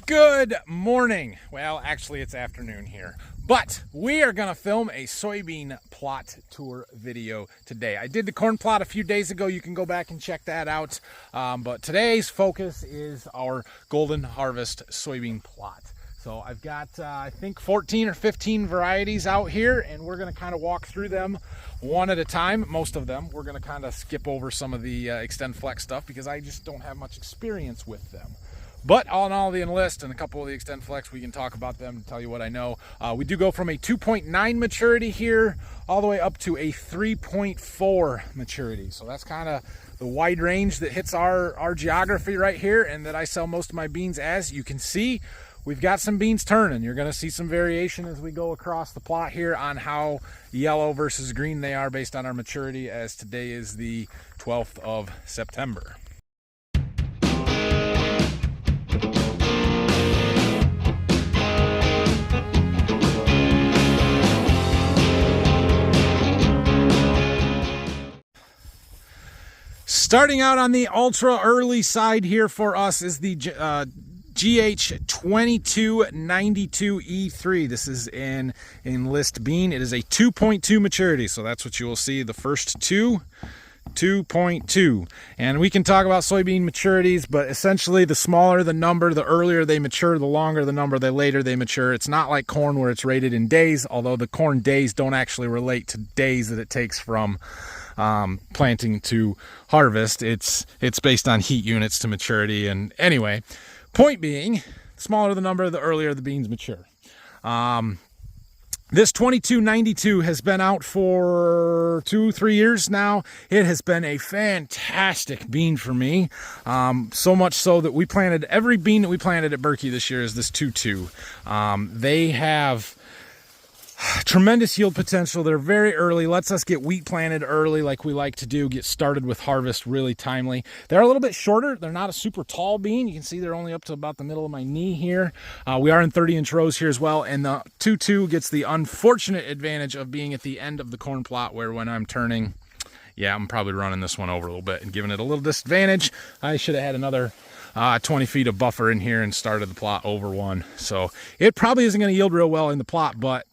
Good morning. Well, actually it's afternoon here, but we are going to film a soybean plot tour video today. I did the corn plot a few days ago. You can go back and check that out. But today's focus is our golden harvest soybean plot. So I've got, I think 14 or 15 varieties out here, and we're going to kind of walk through them one at a time. Most of them, we're going to kind of skip over some of the Extend Flex stuff because I just don't have much experience with them. But all in all, the Enlist and a couple of the Extend Flex, we can talk about them and tell you what I know. We do go from a 2.9 maturity here all the way up to a 3.4 maturity. So that's kind of the wide range that hits our geography right here and that I sell most of my beans as. You can see we've got some beans turning. You're going to see some variation as we go across the plot here on how yellow versus green they are based on our maturity, as today is the 12th of September. Starting out on the ultra early side here for us is the GH2292E3. This is an Enlist bean. It is a 2.2 maturity, so that's what you will see. The first 2.2. And we can talk about soybean maturities, but essentially the smaller the number, the earlier they mature, the longer the number, the later they mature. It's not like corn where it's rated in days, although the corn days don't actually relate to days that it takes from planting to harvest. It's based on heat units to maturity. And anyway, point being, the smaller the number, the earlier the beans mature. This 2292 has been out for 2-3 years now. It has been a fantastic bean for me. So much so that we planted, every bean that we planted at Berkey this year is this 2.2. They have tremendous yield potential. They're very early, lets us get wheat planted early like we like to do, get started with harvest really timely. They're a little bit shorter. They're not a super tall bean. You can see they're only up to about the middle of my knee here. We are in 30-inch rows here as well, and the 2.2 gets the unfortunate advantage of being at the end of the corn plot, where when I'm turning, yeah, I'm probably running this one over a little bit and giving it a little disadvantage. I should have had another 20 feet of buffer in here and started the plot over one. So it probably isn't going to yield real well in the plot, but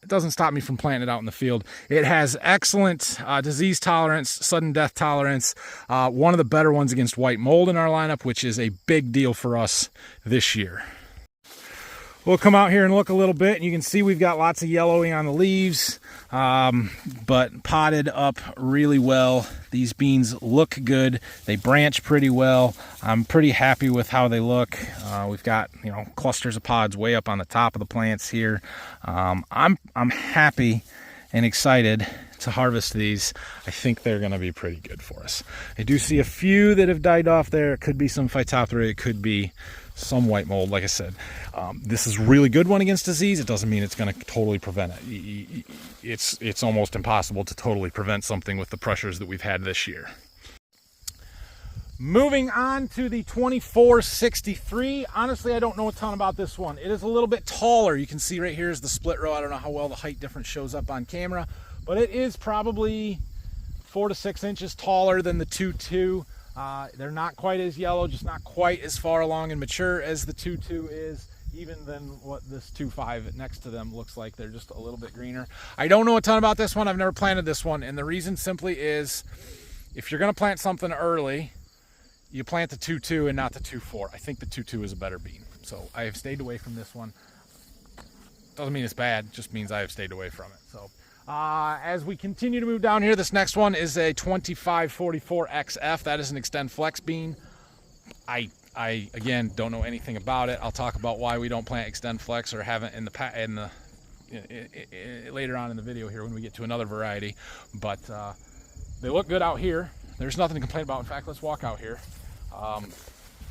it doesn't stop me from planting it out in the field. It has excellent disease tolerance, sudden death tolerance, one of the better ones against white mold in our lineup, which is a big deal for us this year. We'll come out here and look a little bit, and you can see we've got lots of yellowing on the leaves, but potted up really well. These beans look good. They branch pretty well. I'm pretty happy with how they look. We've got, you know, clusters of pods way up on the top of the plants here. I'm happy and excited to harvest these. I think they're going to be pretty good for us. I do see a few that have died off there. It could be some Phytophthora. It could be some white mold. Like I said, this is a really good one against disease. It doesn't mean it's going to totally prevent it. It's almost impossible to totally prevent something with the pressures that we've had this year. Moving on to the 2463. Honestly, I don't know a ton about this one. It is a little bit taller. You can see right here is the split row. I don't know how well the height difference shows up on camera, but it is probably 4 to 6 inches taller than the 2.2. They're not quite as yellow, just not quite as far along and mature as the 2.2 is, even than what this 2.5 next to them looks like. They're just a little bit greener. I don't know a ton about this one. I've never planted this one, and the reason simply is if you're going to plant something early, you plant the 2.2 and not the 2.4. I think the 2.2 is a better bean, so I have stayed away from this one. Doesn't mean it's bad, just means I have stayed away from it. So as we continue to move down here, this next one is a 2544XF. That is an Extend Flex bean. I again don't know anything about it. I'll talk about why we don't plant Extend Flex or haven't later on in the video here when we get to another variety. But they look good out here. There's nothing to complain about. In fact, let's walk out here.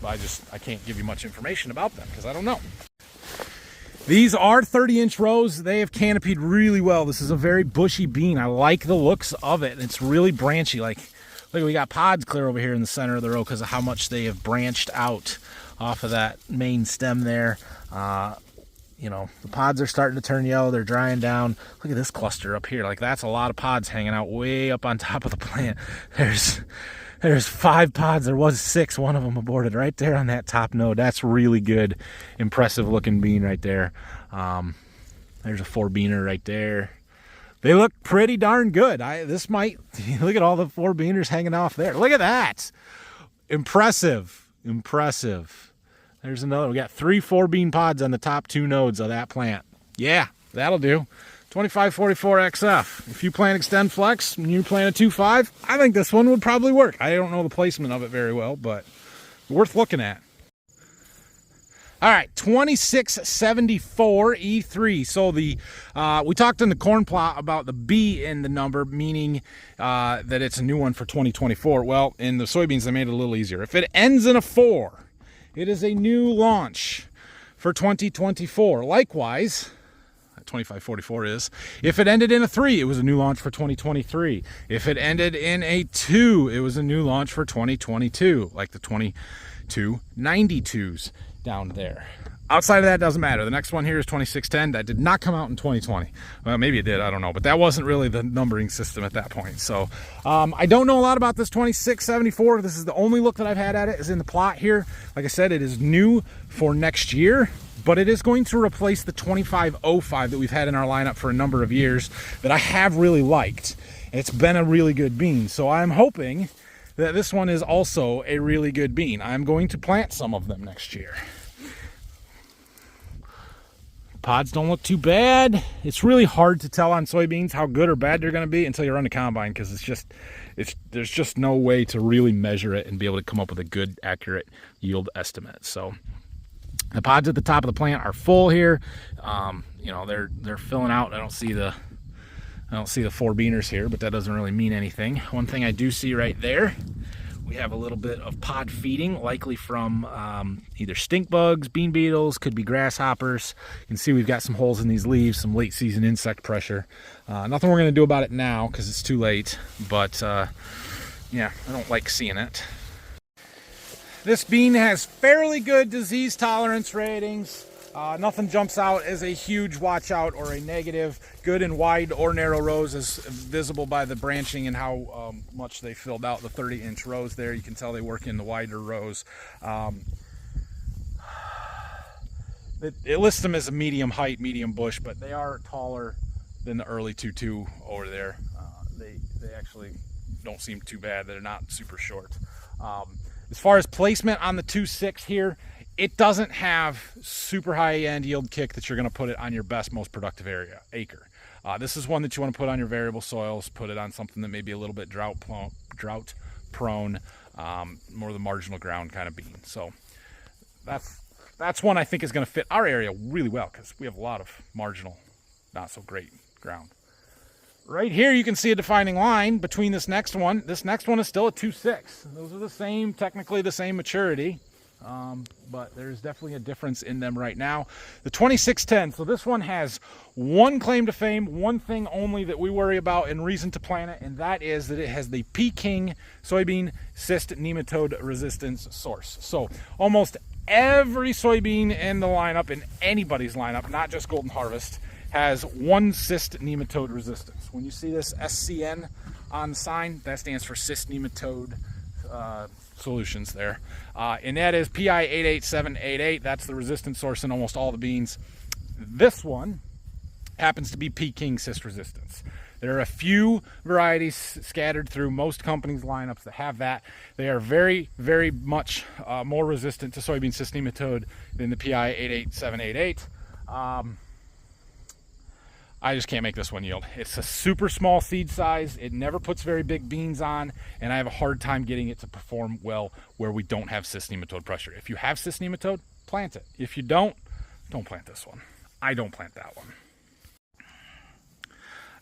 But I can't give you much information about them because I don't know. These are 30-inch rows. They have canopied really well. This is a very bushy bean. I like the looks of it. It's really branchy. Like, look, we got pods clear over here in the center of the row because of how much they have branched out off of that main stem there. You know, the pods are starting to turn yellow. They're drying down. Look at this cluster up here. Like, that's a lot of pods hanging out way up on top of the plant. There's 5 pods. There was 6. One of them aborted right there on that top node. That's really good, impressive looking bean right there. There's a 4-beaner right there. They look pretty darn good. This might, look at all the 4-beaners hanging off there. Look at that. Impressive. Impressive. There's another. We got 3 4-bean pods on the top 2 nodes of that plant. Yeah, that'll do. 2544 XF. If you plant Extend Flex and you plant a 2.5, I think this one would probably work. I don't know the placement of it very well, but worth looking at. All right, 2674 E3. So we talked in the corn plot about the B in the number, meaning that it's a new one for 2024. Well, in the soybeans, they made it a little easier. If it ends in a 4, it is a new launch for 2024. Likewise, 2544 is. If it ended in a 3, it was a new launch for 2023. If it ended in a 2, it was a new launch for 2022, like the 2292s down there. Outside of that, doesn't matter. The next one here is 2610. That did not come out in 2020. Well, maybe it did, I don't know, but that wasn't really the numbering system at that point. So I don't know a lot about this 2674. This is the only look that I've had at it is in the plot here. Like I said, it is new for next year, but it is going to replace the 2505 that we've had in our lineup for a number of years that I have really liked. It's been a really good bean. So I'm hoping that this one is also a really good bean. I'm going to plant some of them next year. Pods don't look too bad. It's really hard to tell on soybeans how good or bad they're going to be until you run a combine, because there's just no way to really measure it and be able to come up with a good, accurate yield estimate. So the pods at the top of the plant are full here. You know, they're filling out. I don't see the 4-beaners here, but that doesn't really mean anything. One thing I do see right there, we have a little bit of pod feeding, likely from either stink bugs, bean beetles, could be grasshoppers. You can see we've got some holes in these leaves, some late season insect pressure. Nothing we're going to do about it now because it's too late, but yeah, I don't like seeing it. This bean has fairly good disease tolerance ratings. Nothing jumps out as a huge watch out or a negative. Good in wide or narrow rows, as visible by the branching and how much they filled out the 30-inch rows there. You can tell they work in the wider rows. It lists them as a medium height, medium bush, but they are taller than the early 2.2 over there. They actually don't seem too bad. They're not super short. As far as placement on the 2.6 here, it doesn't have super high end yield kick that you're going to put it on your best, most productive acre. This is one that you want to put on your variable soils, put it on something that may be a little bit drought prone, more the marginal ground kind of bean. So that's one I think is going to fit our area really well, because we have a lot of marginal, not so great ground. Right here you can see a defining line between this next one. This next one is still a 2.6. Those are the same, technically the same maturity. But there's definitely a difference in them right now. The 2610, so this one has one claim to fame, one thing only that we worry about and reason to plant it, and that is that it has the Peking soybean cyst nematode resistance source. So almost every soybean in the lineup, in anybody's lineup, not just Golden Harvest, has one cyst nematode resistance. When you see this SCN on the sign, that stands for cyst nematode solutions there, and that is PI 88788. That's the resistance source in almost all the beans. This one happens to be Peking cyst resistance. There are a few varieties scattered through most companies' lineups that have that. They are very, very much more resistant to soybean cyst nematode than the PI 88788. I just can't make this one yield. It's a super small seed size. It never puts very big beans on, and I have a hard time getting it to perform well where we don't have cyst nematode pressure. If you have cyst nematode, plant it. If you don't plant this one. I don't plant that one.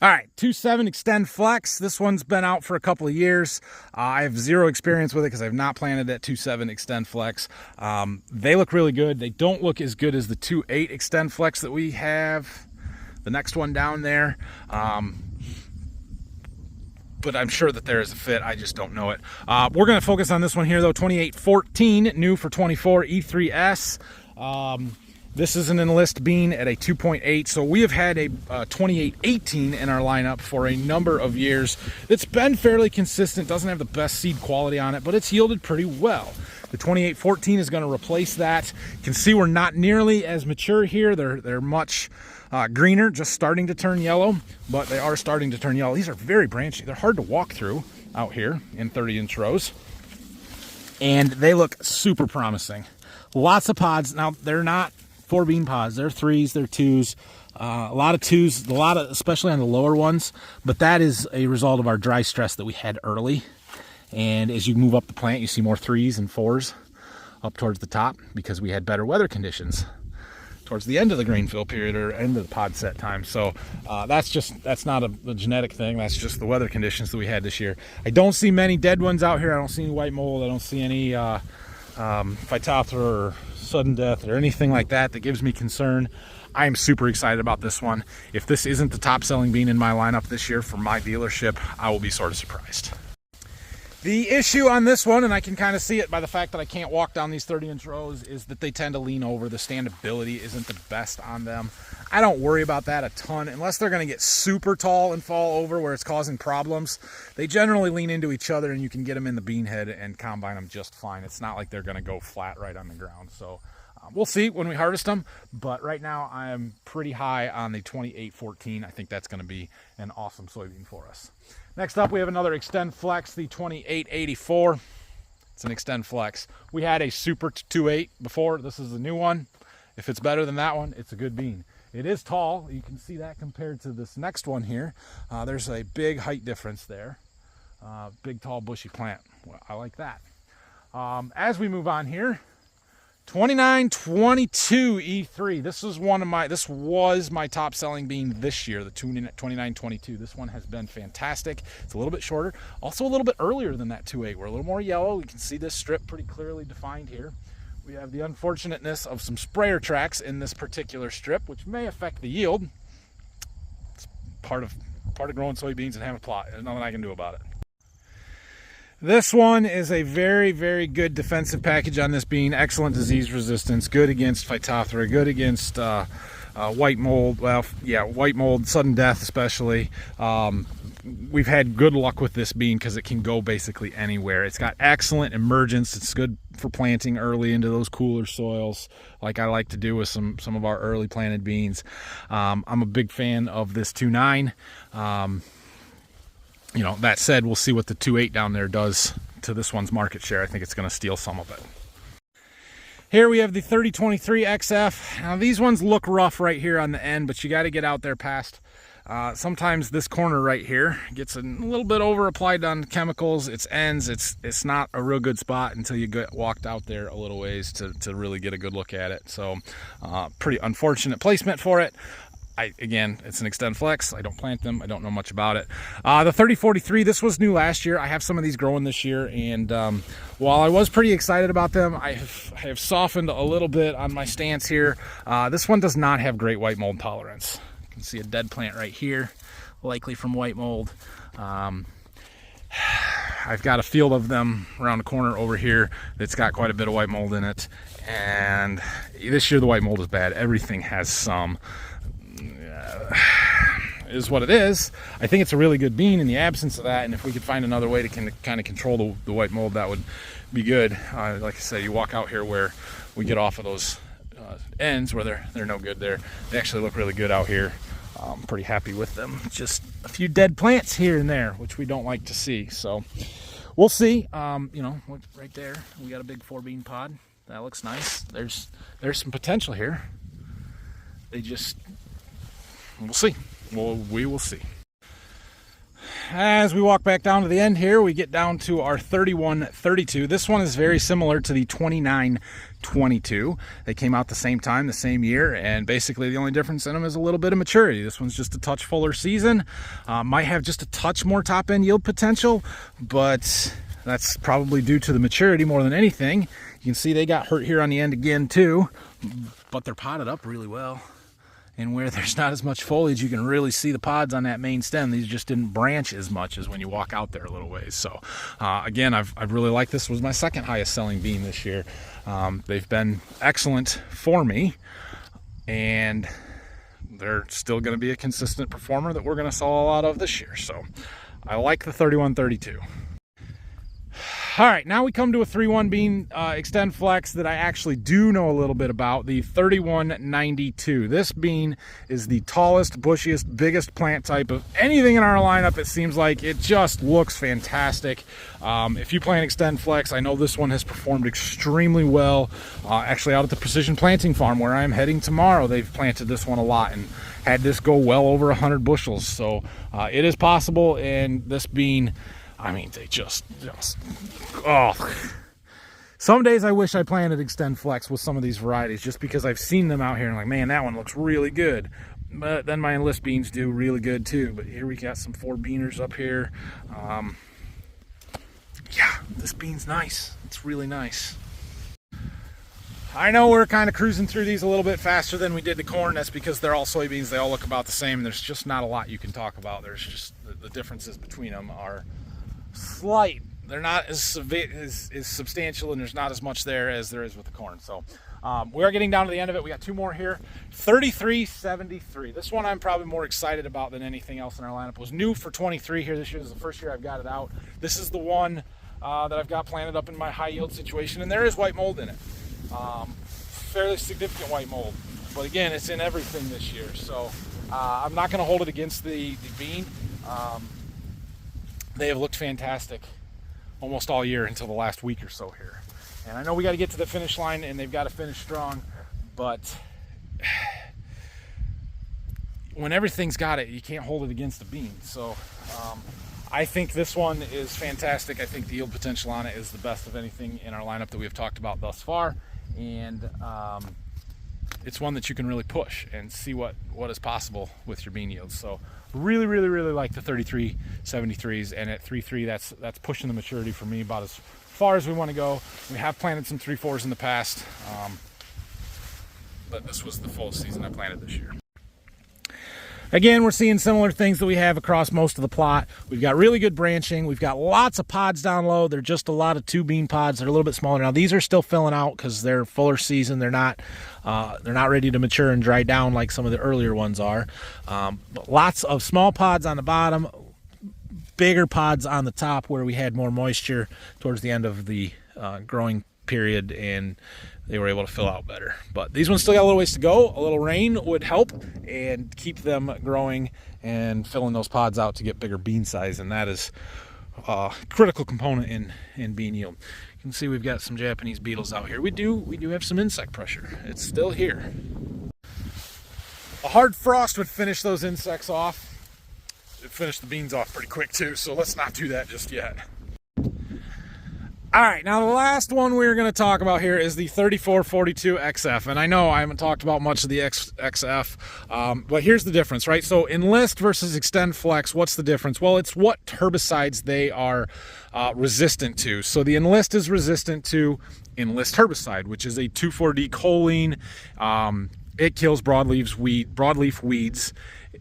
All right, 2.7 Extend Flex. This one's been out for a couple of years. I have zero experience with it because I've not planted that 2.7 Extend Flex. They look really good. They don't look as good as the 2.8 Extend Flex that we have. The next one down there, but I'm sure that there is a fit. I just don't know it. We're going to focus on this one here, though. 2814, new for 24 E3S. This is an enlist bean at a 2.8. So we have had a 2818 in our lineup for a number of years. It's been fairly consistent, doesn't have the best seed quality on it, but it's yielded pretty well. The 2814 is going to replace that. You can see we're not nearly as mature here. They're much greener, just starting to turn yellow, but they are starting to turn yellow. These are very branchy. They're hard to walk through out here in 30-inch rows, and they look super promising. Lots of pods. Now, they're not 4-bean pods. They're 3s, they're 2s. A lot of 2s, especially on the lower ones, but that is a result of our dry stress that we had early. And as you move up the plant, you see more 3s and 4s up towards the top because we had better weather conditions towards the end of the grain fill period or end of the pod set time. So that's not a genetic thing. That's just the weather conditions that we had this year. I don't see many dead ones out here. I don't see any white mold. I don't see any phytophthora or sudden death or anything like that that gives me concern. I am super excited about this one. If this isn't the top selling bean in my lineup this year for my dealership, I will be sort of surprised. The issue on this one, and I can kind of see it by the fact that I can't walk down these 30-inch rows, is that they tend to lean over. The standability isn't the best on them. I don't worry about that a ton unless they're going to get super tall and fall over where it's causing problems. They generally lean into each other, and you can get them in the bean head and combine them just fine. It's not like they're going to go flat right on the ground. So we'll see when we harvest them, but right now I am pretty high on the 2814. I think that's going to be an awesome soybean for us. Next up, we have another Extend Flex, the 2884. It's an Extend Flex. We had a Super 2.8 before. This is the new one. If it's better than that one, it's a good bean. It is tall. You can see that compared to this next one here. There's a big height difference there. Big, tall, bushy plant. Well, I like that. As we move on here, 2922 E3. This was my top selling bean this year, the 2922. This one has been fantastic. It's a little bit shorter, also a little bit earlier than that 2.8. We're a little more yellow. We can see this strip pretty clearly defined here. We have the unfortunateness of some sprayer tracks in this particular strip, which may affect the yield. It's part of growing soybeans and having a plot. There's nothing I can do about it. This one is a very, very good defensive package on this bean. Excellent disease resistance, good against Phytophthora, good against white mold. Well, yeah, white mold, sudden death especially. We've had good luck with this bean because it can go basically anywhere. It's got excellent emergence. It's good for planting early into those cooler soils like I like to do with some of our early planted beans. I'm a big fan of this 2.9. You know, that said, we'll see what the 2.8 down there does to this one's market share. I think it's going to steal some of it. Here we have the 3023 XF. Now these ones look rough right here on the end, but you got to get out there past. Sometimes this corner right here gets a little bit over applied on chemicals. Its ends, it's not a real good spot until you get walked out there a little ways to really get a good look at it. So pretty unfortunate placement for it. Again, it's an Extend Flex. I don't plant them. I don't know much about it. The 3043, this was new last year. I have some of these growing this year, and while I was pretty excited about them, I have softened a little bit on my stance here. This one does not have great white mold tolerance. You can see a dead plant right here, likely from white mold. I've got a field of them around the corner over here that's got quite a bit of white mold in it, and this year the white mold is bad. Everything has some. Is what it is. I think it's a really good bean in the absence of that, and if we could find another way to kind of control the white mold, that would be good. Like I said, you walk out here where we get off of those ends where they're no good there. They actually look really good out here. I'm pretty happy with them. Just a few dead plants here and there, which we don't like to see. So we'll see. You know, right there we got a big 4-bean pod. That looks nice. There's some potential here. We'll see. Well, we will see. As we walk back down to the end here, we get down to our 3132. This one is very similar to the 2922. They came out the same time, the same year, and basically the only difference in them is a little bit of maturity. This one's just a touch fuller season. Might have just a touch more top-end yield potential, but that's probably due to the maturity more than anything. You can see they got hurt here on the end again too, but they're potted up really well. And where there's not as much foliage, you can really see the pods on that main stem. These just didn't branch as much as when you walk out there a little ways. So again, I've really liked this. Was my second highest selling bean this year. They've been excellent for me. and they're still going to be a consistent performer that we're going to sell a lot of this year. So I like the 3132. All right, now we come to a 3-1 bean Extend Flex that I actually do know a little bit about, the 3192. This bean is the tallest, bushiest, biggest plant type of anything in our lineup. It seems like it just looks fantastic. If you plant Extend Flex, I know this one has performed extremely well. Actually, out at the Precision Planting Farm where I'm heading tomorrow, they've planted this one a lot and had this go well over 100 bushels. So it is possible, and this bean, I mean, they just, oh. Some days I wish I planted Extend Flex with some of these varieties just because I've seen them out here and like, man, that one looks really good. But then my Enlist beans do really good too. But here we got some 4-beaners up here. Yeah, this bean's nice. It's really nice. I know we're kind of cruising through these a little bit faster than we did the corn. That's because they're all soybeans. They all look about the same. There's just not a lot you can talk about. There's just the differences between them are slight. They're not as substantial, and there's not as much there as there is with the corn. So we are getting down to the end of it. We got 2 more here. 3373. This one I'm probably more excited about than anything else in our lineup. It was new for 23 here this year. This is the first year I've got it out. This is the one that I've got planted up in my high yield situation, and there is white mold in it. Fairly significant white mold, but again, it's in everything this year. So I'm not going to hold it against the bean. They have looked fantastic almost all year until the last week or so here. And I know we got to get to the finish line, and they've got to finish strong, but when everything's got it, you can't hold it against the bean. So I think this one is fantastic. I think the yield potential on it is the best of anything in our lineup that we have talked about thus far. And it's one that you can really push and see what is possible with your bean yields. So really like the 3373s, and at 3.3 that's pushing the maturity for me about as far as we want to go. We have planted some 3.4s in the past, but this was the full season I planted this year. Again, we're seeing similar things that we have across most of the plot. We've got really good branching. We've got lots of pods down low. They're just a lot of 2-bean pods. They're a little bit smaller. Now, these are still filling out because they're fuller season. They're not ready to mature and dry down like some of the earlier ones are. But lots of small pods on the bottom, bigger pods on the top where we had more moisture towards the end of the growing period, and they were able to fill out better. But these ones still got a little ways to go. A little rain would help and keep them growing and filling those pods out to get bigger bean size, and that is a critical component in bean yield. You can see we've got some Japanese beetles out here. We do have some insect pressure. It's still here. A hard frost would finish those insects off. It'd finish the beans off pretty quick too, so let's not do that just yet. All right, now the last one we're going to talk about here is the 3442 XF. And I know I haven't talked about much of the XF, but here's the difference, right? So Enlist versus Extend Flex, what's the difference? Well, it's what herbicides they are resistant to. So the Enlist is resistant to Enlist herbicide, which is a 2,4-D choline. It kills broadleaf weeds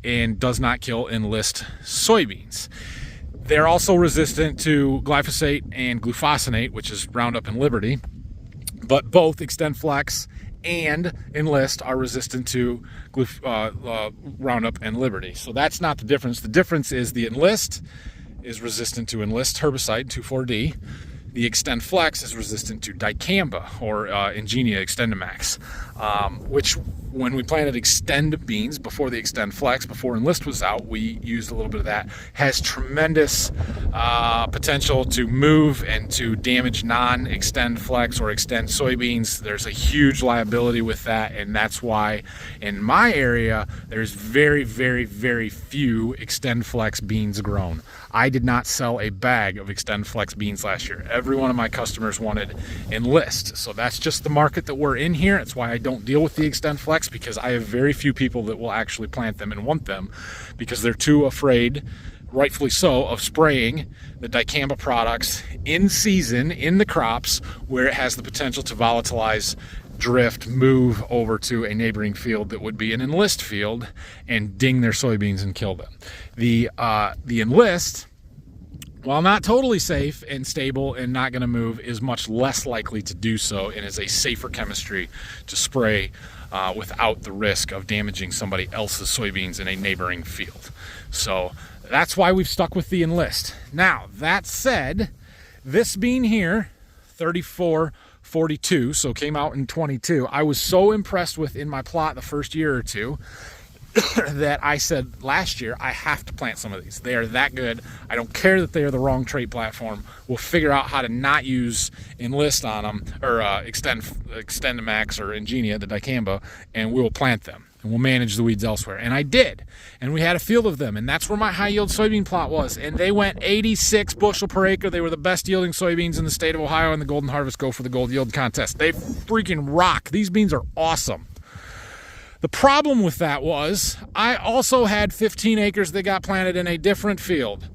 and does not kill Enlist soybeans. They're also resistant to glyphosate and glufosinate, which is Roundup and Liberty, but both Extend Flex and Enlist are resistant to Roundup and Liberty. So that's not the difference. The difference is the Enlist is resistant to Enlist herbicide, 2,4-D. The Extend Flex is resistant to dicamba or Ingenia Extendamax, which when we planted Extend beans before the Extend Flex, before Enlist was out, we used a little bit of that. Has tremendous potential to move and to damage non-Extend Flex or Extend soybeans. There's a huge liability with that, and that's why in my area there's very few Extend Flex beans grown. I did not sell a bag of Extend Flex beans last year. Every one of my customers wanted Enlist. So that's just the market that we're in here. That's why I don't deal with the Extend Flex, because I have very few people that will actually plant them and want them because they're too afraid, rightfully so, of spraying the dicamba products in season in the crops where it has the potential to volatilize, drift, move over to a neighboring field that would be an Enlist field and ding their soybeans and kill them. The Enlist while not totally safe and stable and not going to move, is much less likely to do so and is a safer chemistry to spray without the risk of damaging somebody else's soybeans in a neighboring field. So that's why we've stuck with the Enlist. Now, that said, this bean here, 3442, so came out in 22, I was so impressed with in my plot the first year or two that I said last year, I have to plant some of these. They are that good. I don't care that they are the wrong trait platform. We'll figure out how to not use Enlist on them, or Extendamax or Ingenia, the dicamba, and we'll plant them. And we'll manage the weeds elsewhere. And I did. And we had a field of them. And that's where my high yield soybean plot was. And they went 86 bushel per acre. They were the best yielding soybeans in the state of Ohio in the Golden Harvest Go for the Gold Yield contest. They freaking rock. These beans are awesome. The problem with that was I also had 15 acres that got planted in a different field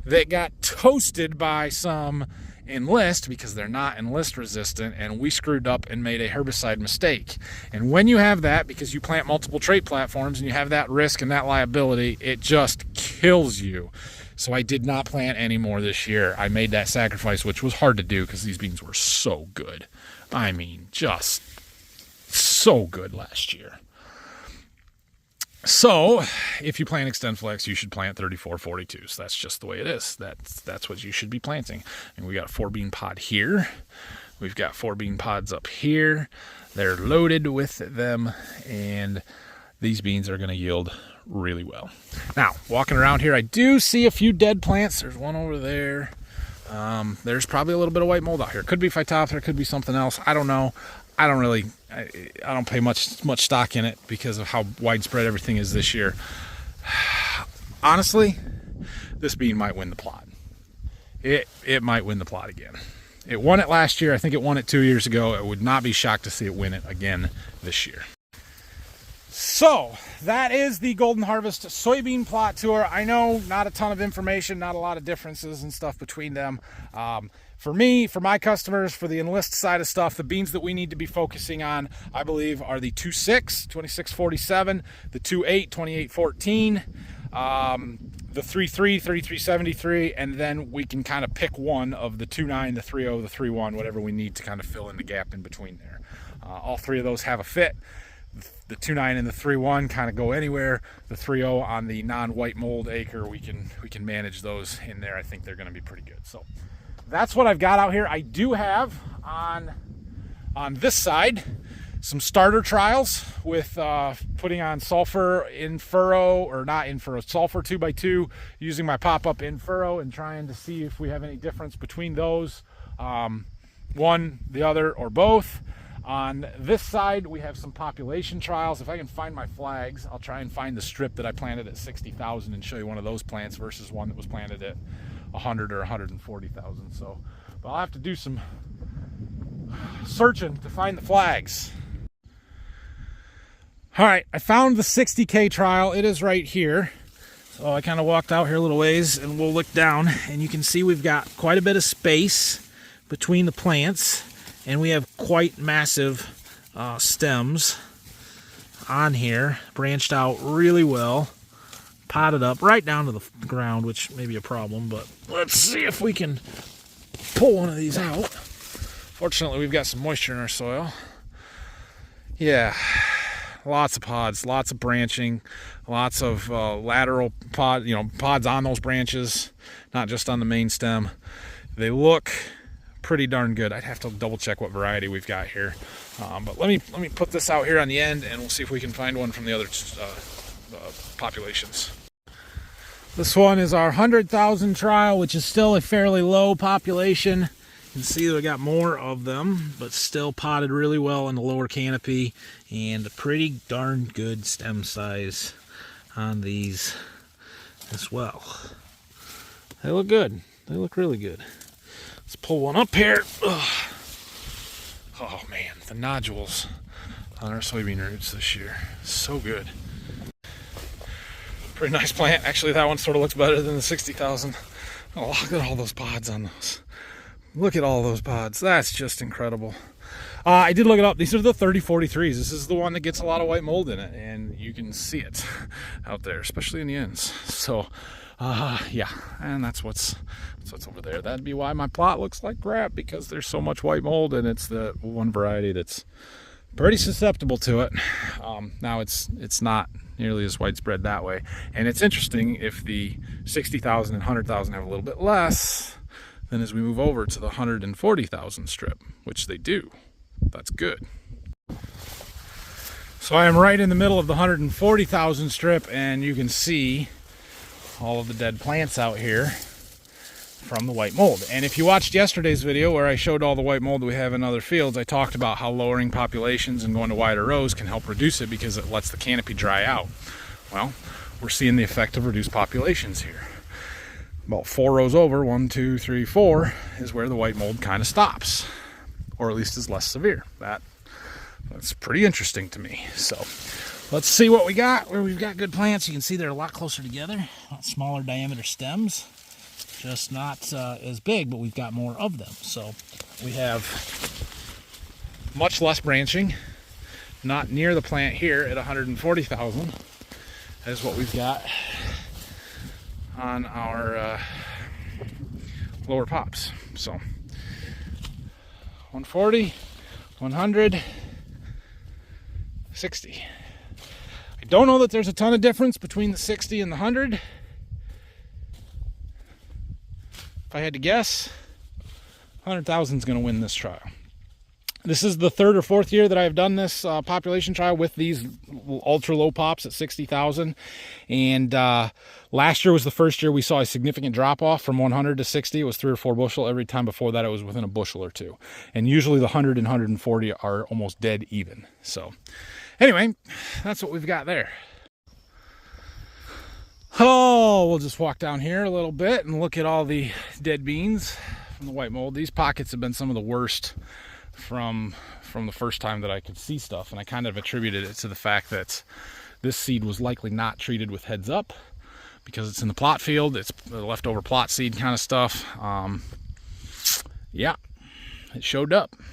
that got toasted by some Enlist because they're not Enlist resistant, and we screwed up and made a herbicide mistake. And when you have that, because you plant multiple trait platforms and you have that risk and that liability, it just kills you. So I did not plant any more this year. I made that sacrifice, which was hard to do because these beans were so good. I mean, just so good last year. So, if you plant XtendFlex, you should plant 3442s. That's just the way it is. That's what you should be planting. And we got a 4-bean pod here. We've got 4 bean pods up here. They're loaded with them, and these beans are going to yield really well. Now, walking around here, I do see a few dead plants. There's one over there. There's probably a little bit of white mold out here. Could be Phytophthora, could be something else. I don't know. I don't pay much stock in it because of how widespread everything is this year. Honestly, this bean might win the plot. It might win the plot again. It won it last year. I think it won it 2 years ago. I would not be shocked to see it win it again this year. So that is the Golden Harvest soybean plot tour. I know not a ton of information, not a lot of differences and stuff between them. For me, for my customers, for the Enlist side of stuff, the beans that we need to be focusing on, I believe, are the 2.6, 2647, the 2.8, 2814, the 3.3, 3373, and then we can kind of pick one of the 2.9, the 3.0, the 3.1, whatever we need to kind of fill in the gap in between there. All three of those have a fit. The 2.9 and the 3.1 kind of go anywhere. The 3.0 on the non-white mold acre, we can manage those in there. I think they're going to be pretty good. So that's what I've got out here. I do have on this side some starter trials with putting on sulfur in furrow, or not in furrow, sulfur 2x2, using my pop-up in furrow and trying to see if we have any difference between those, one, the other, or both. On this side, we have some population trials. If I can find my flags, I'll try and find the strip that I planted at 60,000 and show you one of those plants versus one that was planted at 100 or 140,000. So, but I'll have to do some searching to find the flags. All right, I found the 60K trial. It is right here. So I kind of walked out here a little ways, and we'll look down, and you can see we've got quite a bit of space between the plants. And we have quite massive stems on here, branched out really well, potted up right down to the ground, which may be a problem, but let's see if we can pull one of these out. Fortunately, we've got some moisture in our soil. Yeah, lots of pods, lots of branching, lots of lateral pods on those branches, not just on the main stem. They look pretty darn good. I'd have to double check what variety we've got here, but let me put this out here on the end, and we'll see if we can find one from the other populations. This one is our 100,000 trial, which is still a fairly low population. You can see that we got more of them, but still potted really well in the lower canopy, and a pretty darn good stem size on these as well. They look good. They look really good. Let's pull one up here. Ugh. Oh man, the nodules on our soybean roots this year. So good. Pretty nice plant. Actually, that one sort of looks better than the 60,000. Oh, look at all those pods on those. Look at all those pods. That's just incredible. I did look it up. These are the 3043s. This is the one that gets a lot of white mold in it, and you can see it out there, especially in the ends. So, yeah, and that's what's over there. That'd be why my plot looks like crap, because there's so much white mold, and it's the one variety that's pretty susceptible to it. Now it's not nearly as widespread that way, and it's interesting if the 60,000 and 100,000 have a little bit less. Then as we move over to the 140,000 strip, which they do, that's good. So I am right in the middle of the 140,000 strip, and you can see all of the dead plants out here from the white mold. And if you watched yesterday's video where I showed all the white mold we have in other fields, I talked about how lowering populations and going to wider rows can help reduce it because it lets the canopy dry out. Well, we're seeing the effect of reduced populations here. About 4 rows over, 1, 2, 3, 4, is where the white mold kind of stops, or at least is less severe. That's pretty interesting to me. So let's see what we got. Where we've got good plants, you can see they're a lot closer together, smaller diameter stems, just not as big, but we've got more of them. So we have much less branching, not near the plant here at 140,000 as what we've got on our lower pops. So 140, 100, 60. I don't know that there's a ton of difference between the 60 and the 100. If I had to guess, 100,000 is going to win this trial. This is the 3rd or 4th year that I've done this population trial with these ultra low pops at 60,000. And last year was the first year we saw a significant drop off from 100 to 60. It was 3 or 4 bushel. Every time before that, it was within a bushel or 2. And usually the 100 and 140 are almost dead even. So anyway, that's what we've got there. Oh, we'll just walk down here a little bit and look at all the dead beans from the white mold. These pockets have been some of the worst from the first time that I could see stuff, and I kind of attributed it to the fact that this seed was likely not treated with heads up because it's in the plot field. It's the leftover plot seed kind of stuff. Yeah, it showed up, and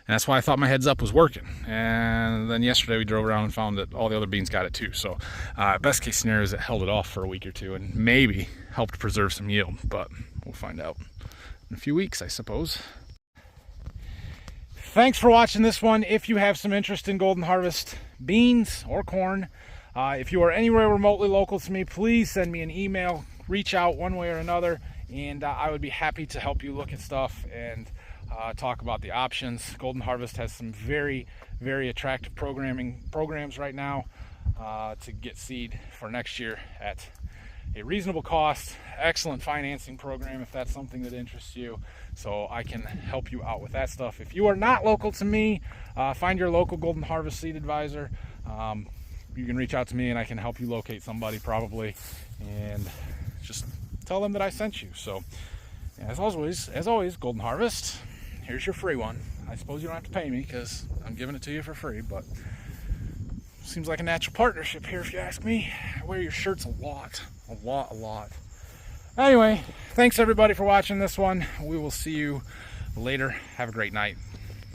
that's why I thought my heads up was working. And then yesterday we drove around and found that all the other beans got it too. So best case scenario is it held it off for a week or two and maybe helped preserve some yield, but we'll find out in a few weeks, I suppose. Thanks for watching this one. If you have some interest in Golden Harvest beans or corn, if you are anywhere remotely local to me, please send me an email, reach out one way or another, and I would be happy to help you look at stuff and talk about the options. Golden Harvest has some very, very attractive programs right now to get seed for next year at a reasonable cost. Excellent financing program if that's something that interests you, so I can help you out with that stuff. If you are not local to me, find your local Golden Harvest seed advisor. You can reach out to me and I can help you locate somebody probably, and just tell them that I sent you. So as always, Golden Harvest, here's your free one. I suppose you don't have to pay me because I'm giving it to you for free, but seems like a natural partnership here if you ask me. I wear your shirts a lot. Anyway, thanks everybody for watching this one. We will see you later. Have a great night.